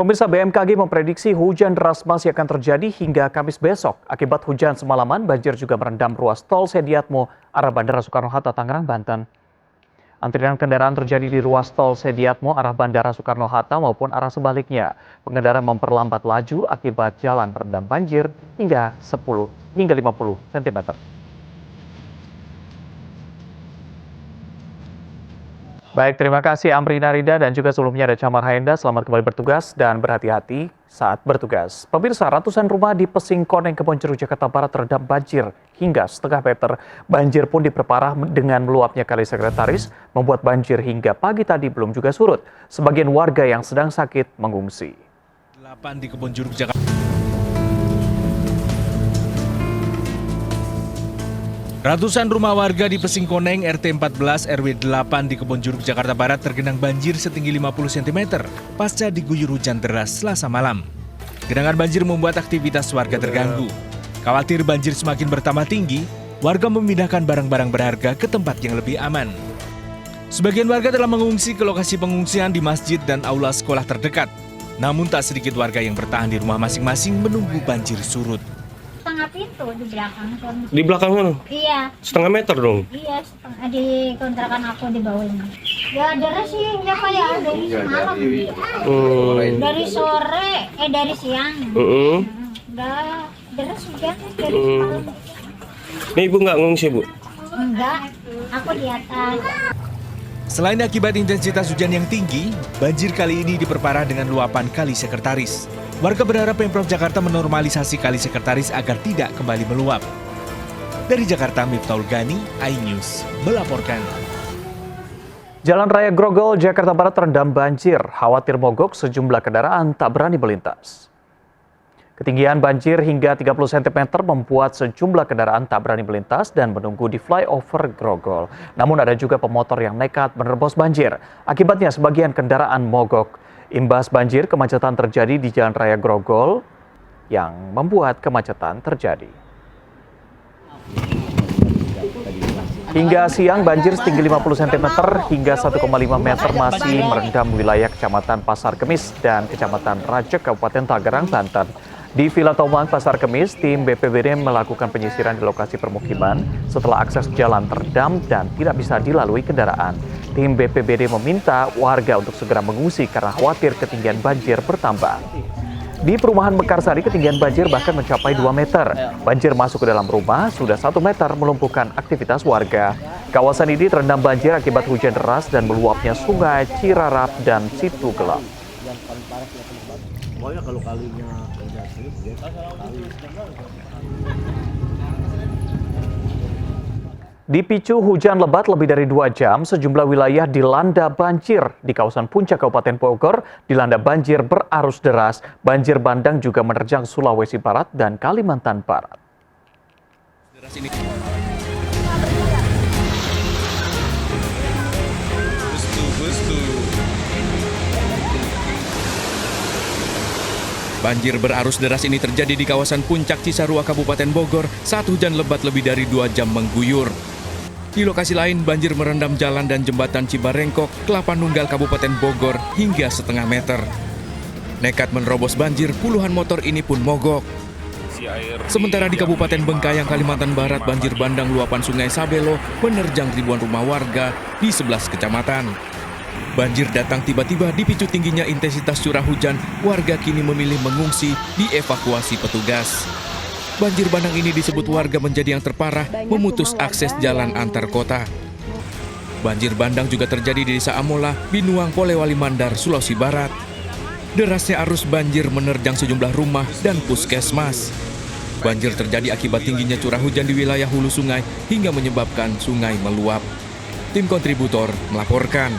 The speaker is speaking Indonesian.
Pemirsa, BMKG memprediksi hujan deras masih akan terjadi hingga Kamis besok. Akibat hujan semalaman, banjir juga merendam ruas tol Sediatmo arah Bandara Soekarno-Hatta, Tangerang, Banten. Antrian kendaraan terjadi di ruas tol Sediatmo arah Bandara Soekarno-Hatta maupun arah sebaliknya. Pengendara memperlambat laju akibat jalan terendam banjir hingga 10 hingga 50 cm. Baik, terima kasih Amrina Rida dan juga sebelumnya ada Camar Haenda. Selamat kembali bertugas dan berhati-hati saat bertugas. Pemirsa, ratusan rumah di Pesingkoneng, Kebonjeruk, Jakarta Barat terendam banjir hingga setengah meter. Banjir pun diperparah dengan meluapnya Kali Sekretaris, membuat banjir hingga pagi tadi belum juga surut. Sebagian warga yang sedang sakit mengungsi. 8 di Kebonjeruk, Jakarta. Ratusan rumah warga di Pesingkoneng RT 14 RW 8 di Kebonjeruk, Jakarta Barat tergenang banjir setinggi 50 cm pasca diguyur hujan deras Selasa malam. Genangan banjir membuat aktivitas warga terganggu. Khawatir banjir semakin bertambah tinggi, warga memindahkan barang-barang berharga ke tempat yang lebih aman. Sebagian warga telah mengungsi ke lokasi pengungsian di masjid dan aula sekolah terdekat. Namun tak sedikit warga yang bertahan di rumah masing-masing menunggu banjir surut. Setengah pintu di belakang. Di belakang mana? Iya. Setengah meter dong? Iya, di kontrakan aku di bawahnya. Ya deras sih, ya kayak dari semalam. Dari sore, dari siang. Udah deras hujan dari semalam. Ini ibu nggak ngungsi, Bu? Enggak, aku di atas. Selain akibat intensitas hujan yang tinggi, banjir kali ini diperparah dengan luapan Kali Sekretaris. Warga berharap Pemprov Jakarta menormalisasi Kali Sekretaris agar tidak kembali meluap. Dari Jakarta, Miftahul Gani, iNews melaporkan. Jalan Raya Grogol, Jakarta Barat terendam banjir. Khawatir mogok, sejumlah kendaraan tak berani melintas. Ketinggian banjir hingga 30 cm membuat sejumlah kendaraan tak berani melintas dan menunggu di flyover Grogol. Namun ada juga pemotor yang nekat menerobos banjir. Akibatnya sebagian kendaraan mogok. Imbas banjir, kemacetan terjadi di Jalan Raya Grogol yang membuat kemacetan terjadi. Hingga siang, banjir setinggi 50 cm hingga 1,5 meter masih merendam wilayah Kecamatan Pasar Kemis dan Kecamatan Rajek, Kabupaten Tangerang, Banten. Di Villa Tomang, Pasar Kemis, tim BPBD melakukan penyisiran di lokasi permukiman setelah akses jalan terendam dan tidak bisa dilalui kendaraan. Tim BPBD meminta warga untuk segera mengungsi karena khawatir ketinggian banjir bertambah. Di perumahan Mekarsari, ketinggian banjir bahkan mencapai 2 meter. Banjir masuk ke dalam rumah, sudah 1 meter melumpuhkan aktivitas warga. Kawasan ini terendam banjir akibat hujan deras dan meluapnya sungai Cirarap dan Situ Gelap. Dipicu hujan lebat lebih dari 2 jam, sejumlah wilayah dilanda banjir. Di kawasan Puncak Kabupaten Bogor, dilanda banjir berarus deras. Banjir bandang juga menerjang Sulawesi Barat dan Kalimantan Barat. Banjir berarus deras ini terjadi di kawasan Puncak Cisarua, Kabupaten Bogor saat hujan lebat lebih dari 2 jam mengguyur. Di lokasi lain, banjir merendam jalan dan jembatan Cibarengkok, Kelapa Nunggal, Kabupaten Bogor hingga setengah meter. Nekat menerobos banjir, puluhan motor ini pun mogok. Sementara di Kabupaten Bengkayang, Kalimantan Barat, banjir bandang luapan Sungai Sabelo menerjang ribuan rumah warga di 11 kecamatan. Banjir datang tiba-tiba dipicu tingginya intensitas curah hujan, warga kini memilih mengungsi dievakuasi petugas. Banjir bandang ini disebut warga menjadi yang terparah, memutus akses jalan antar kota. Banjir bandang juga terjadi di Desa Amola, Binuang, Polewali Mandar, Sulawesi Barat. Derasnya arus banjir menerjang sejumlah rumah dan puskesmas. Banjir terjadi akibat tingginya curah hujan di wilayah hulu sungai hingga menyebabkan sungai meluap. Tim kontributor melaporkan.